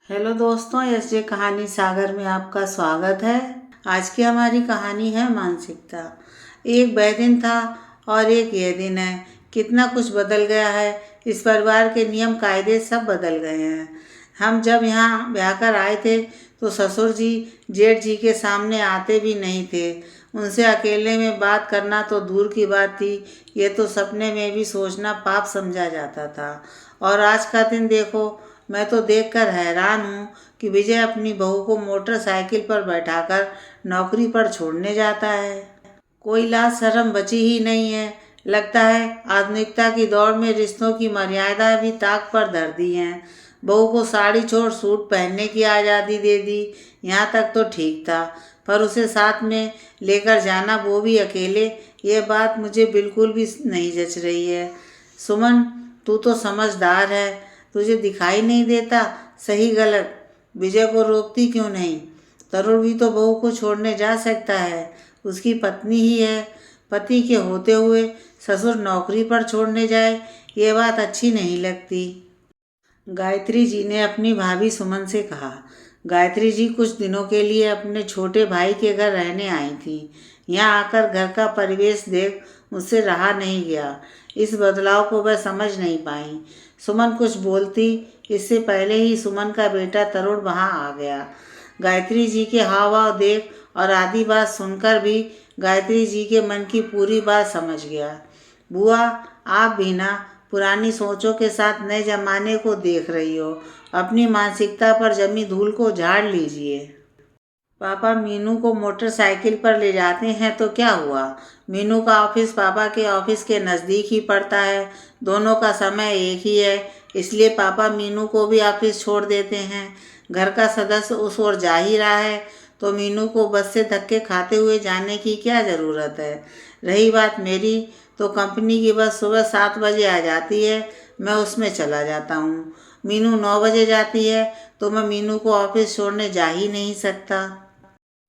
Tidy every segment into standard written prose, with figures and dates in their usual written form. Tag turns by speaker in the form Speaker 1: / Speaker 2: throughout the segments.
Speaker 1: Hello दोस्तों, SJ कहानी सागर में आपका स्वागत है। आज की हमारी कहानी है मानसिकता। एक वह दिन था और एक यह दिन है। कितना कुछ बदल गया है। इस परिवार के नियम कायदे सब बदल गए हैं। हम जब यहाँ ब्याह कर आए थे तो ससुर जी जेठ जी के सामने आते भी नहीं थे। उनसे अकेले में बात करना तो दूर की बात थी, ये तो सपने में भी सोचना पाप समझा जाता था। और आज का दिन देखो, मैं तो देखकर हैरान हूँ कि विजय अपनी बहू को मोटरसाइकिल पर बैठाकर नौकरी पर छोड़ने जाता है। कोई लाज शर्म बची ही नहीं है। लगता है आधुनिकता की दौड़ में रिश्तों की मर्यादा भी ताक पर धर दी हैं। बहू को साड़ी छोड़ सूट पहनने की आज़ादी दे दी। यहाँ तक तो ठीक था, पर उसे साथ में लेकर जाना, वो भी अकेले, ये बात मुझे बिल्कुल भी नहीं जच रही है। सुमन, तू तो समझदार है, तुझे दिखाई नहीं देता सही गलत। विजय को रोकती क्यों नहीं? तरुण भी तो बहू को छोड़ने जा सकता है, उसकी पत्नी ही है। पति के होते हुए ससुर नौकरी पर छोड़ने जाए, ये बात अच्छी नहीं लगती। गायत्री जी ने अपनी भाभी सुमन से कहा। गायत्री जी कुछ दिनों के लिए अपने छोटे भाई के घर रहने आई थी। यहाँ आकर घर का परिवेश देख मुझसे रहा नहीं गया। इस बदलाव को वह समझ नहीं पाई। सुमन कुछ बोलती, इससे पहले ही सुमन का बेटा तरुण वहाँ आ गया। गायत्री जी के हाव भाव देख और आधी बात सुनकर भी गायत्री जी के मन की पूरी बात समझ गया। बुआ, आप भी ना पुरानी सोचों के साथ नए जमाने को देख रही हो। अपनी मानसिकता पर जमी धूल को झाड़ लीजिए। पापा मीनू को मोटरसाइकिल पर ले जाते हैं तो क्या हुआ? मीनू का ऑफिस पापा के ऑफिस के नज़दीक ही पड़ता है। दोनों का समय एक ही है, इसलिए पापा मीनू को भी ऑफिस छोड़ देते हैं। घर का सदस्य उस ओर जा ही रहा है तो मीनू को बस से धक्के खाते हुए जाने की क्या ज़रूरत है? रही बात मेरी, तो कंपनी की बस सुबह 7 बजे आ जाती है, मैं उसमें चला जाता हूँ। मीनू 9 बजे जाती है तो मैं मीनू को ऑफिस छोड़ने जा ही नहीं सकता।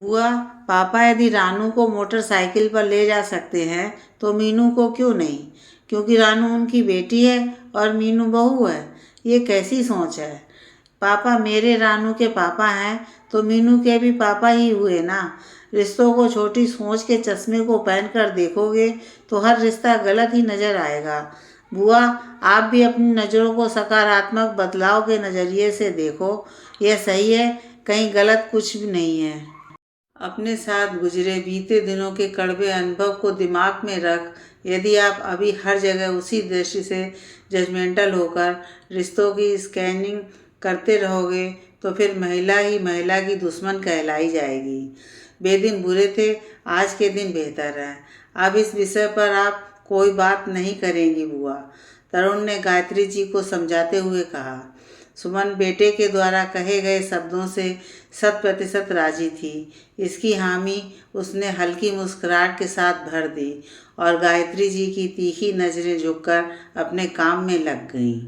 Speaker 1: बुआ, पापा यदि रानू को मोटरसाइकिल पर ले जा सकते हैं तो मीनू को क्यों नहीं? क्योंकि रानू उनकी बेटी है और मीनू बहू है। ये कैसी सोच है? पापा मेरे रानू के पापा हैं तो मीनू के भी पापा ही हुए ना। रिश्तों को छोटी सोच के चश्मे को पहनकर देखोगे तो हर रिश्ता गलत ही नज़र आएगा। बुआ, आप भी अपनी नज़रों को सकारात्मक बदलाव के नज़रिए से देखो। यह सही है, कहीं गलत कुछ भी नहीं है। अपने साथ गुजरे बीते दिनों के कड़वे अनुभव को दिमाग में रख, यदि आप अभी हर जगह उसी दृष्टि से जजमेंटल होकर रिश्तों की स्कैनिंग करते रहोगे तो फिर महिला ही महिला की दुश्मन कहलाई जाएगी। वे दिन बुरे थे, आज के दिन बेहतर है। अब इस विषय पर आप कोई बात नहीं करेंगी बुआ, तरुण ने गायत्री जी को समझाते हुए कहा। सुमन बेटे के द्वारा कहे गए शब्दों से 100% राजी थी। इसकी हामी उसने हल्की मुस्कुराहट के साथ भर दी और गायत्री जी की तीखी नज़रें झुककर अपने काम में लग गईं।